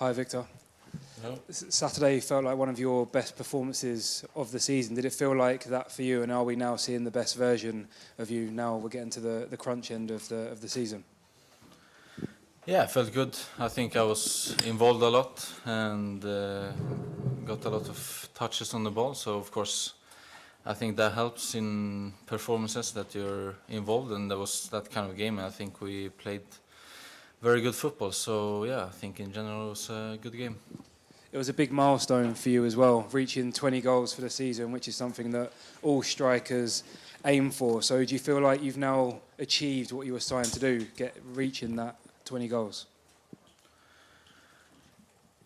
Hi, Victor. No. Saturday felt like one of your best performances of the season. Did it feel like that for you? And are we now seeing the best version of you now we're getting to the crunch end of the season? Yeah, it felt good. I think I was involved a lot and got a lot of touches on the ball. So, of course, I think that helps in performances that you're involved. And there was that kind of game. And I think we played very good football. So, yeah, I think in general it was a good game. It was a big milestone for you as well, reaching 20 goals for the season, which is something that all strikers aim for. So do you feel like you've now achieved what you were signed to do, reaching that 20 goals?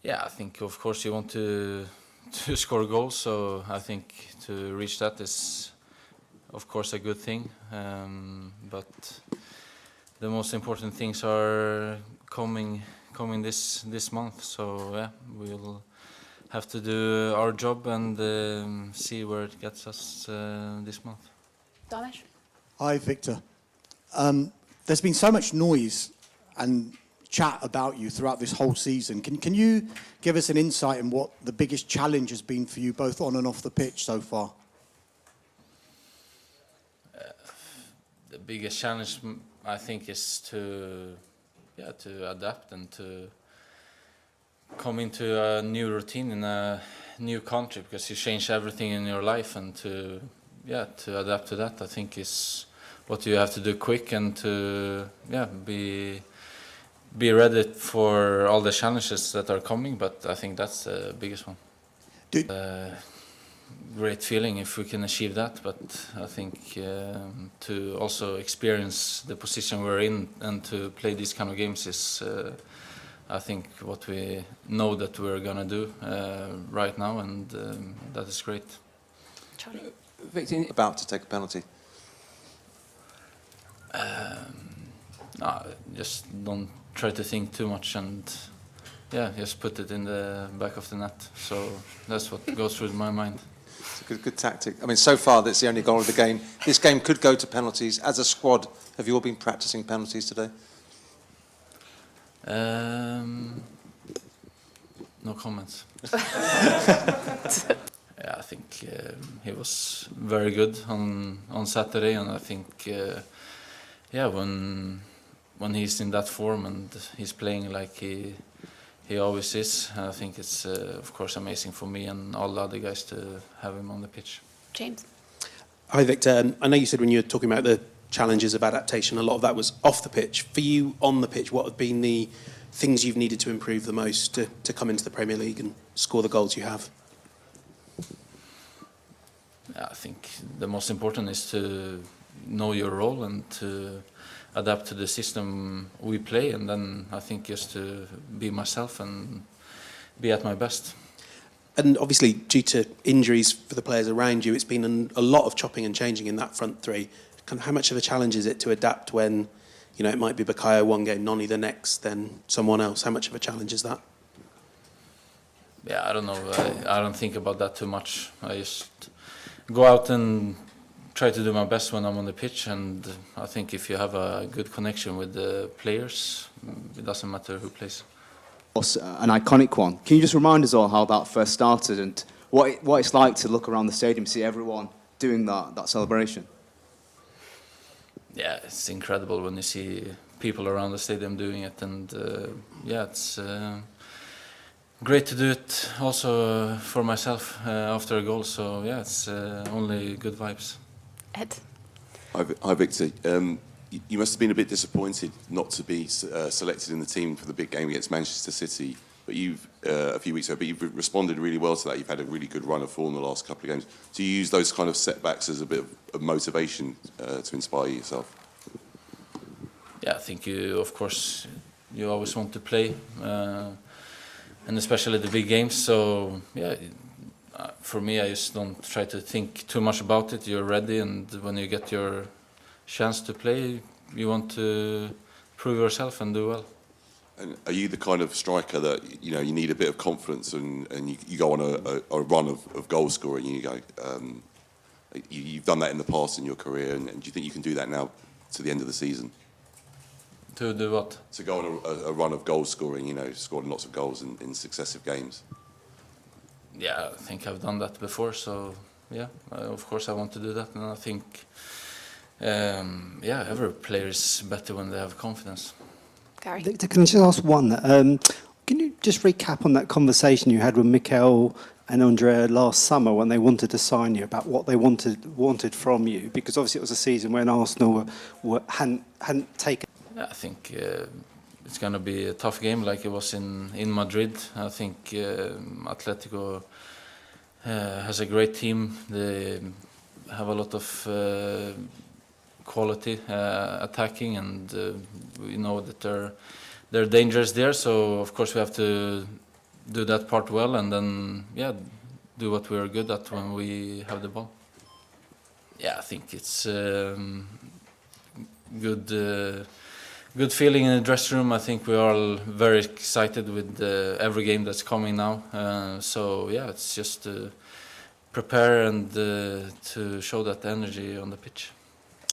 Yeah, I think, of course, you want to score goals. So I think to reach that is, of course, a good thing. But the most important things are coming this month. So yeah, we'll have to do our job and see where it gets us this month. Damesh? Hi, Victor. There's been so much noise and chat about you throughout this whole season. Can you give us an insight in what the biggest challenge has been for you, both on and off the pitch so far? The biggest challenge, I think, is to adapt and to come into a new routine in a new country, because you change everything in your life, and to adapt to that, I think, is what you have to do quick, and to be ready for all the challenges that are coming. But I think that's the biggest one. Great feeling if we can achieve that, but I think to also experience the position we're in and to play these kind of games is I think what we know that we're gonna do right now, and that is great. Charlie? Victor, about to take a penalty. No, just don't try to think too much, and just put it in the back of the net. So that's what goes through my mind. It's a good tactic. I mean, so far that's the only goal of the game. This game could go to penalties. As a squad, have you all been practicing penalties today? No comments. Yeah, I think he was very good on Saturday, and I think when he's in that form and he's playing like he always is, I think it's of course amazing for me and all the other guys to have him on the pitch. James? Hi, Victor. I know you said when you were talking about the challenges of adaptation, a lot of that was off the pitch. For you, on the pitch, what have been the things you've needed to improve the most to come into the Premier League and score the goals you have? I think the most important is to know your role and to adapt to the system we play, and then I think just to be myself and be at my best. And obviously, due to injuries for the players around you, it's been a lot of chopping and changing in that front three. Kind of how much of a challenge is it to adapt when, you know, it might be Bukayo one game, Noni the next, then someone else? How much of a challenge is that? Yeah, I don't know. I don't think about that too much. I just go out and try to do my best when I'm on the pitch, and I think if you have a good connection with the players, it doesn't matter who plays. An iconic one. Can you just remind us all how that first started and what it's like to look around the stadium, see everyone doing that celebration? Yeah, it's incredible when you see people around the stadium doing it, and it's great to do it also for myself after a goal. So yeah, it's only good vibes. Ed? Hi, Victor. You must have been a bit disappointed not to be selected in the team for the big game against Manchester City, but you've a few weeks ago. But you've responded really well to that. You've had a really good run of form the last couple of games. Do you use those kind of setbacks as a bit of motivation to inspire yourself? Yeah, I think of course, you always want to play, and especially the big games. So yeah. For me, I just don't try to think too much about it. You're ready, and when you get your chance to play, you want to prove yourself and do well. And are you the kind of striker that you need a bit of confidence, and you go on a run of goal scoring, and you go? You've done that in the past in your career, and do you think you can do that now to the end of the season? To do what? To go on a run of goal scoring, you know, scoring lots of goals in successive games. Yeah, I think I've done that before, so yeah, of course I want to do that, and I think, yeah, every player is better when they have confidence. Gary. Victor, can I just ask one? Can you just recap on that conversation you had with Mikel and Andrea last summer when they wanted to sign you, about what they wanted from you? Because obviously it was a season when Arsenal hadn't taken. Yeah, I think it's going to be a tough game like it was in Madrid. I think Atletico has a great team. They have a lot of quality attacking, and we know that they're dangerous there. So of course we have to do that part well, and then do what we are good at when we have the ball. Yeah, I think it's good feeling in the dressing room. I think we are all very excited with every game that's coming now. So yeah, it's just to prepare and to show that energy on the pitch.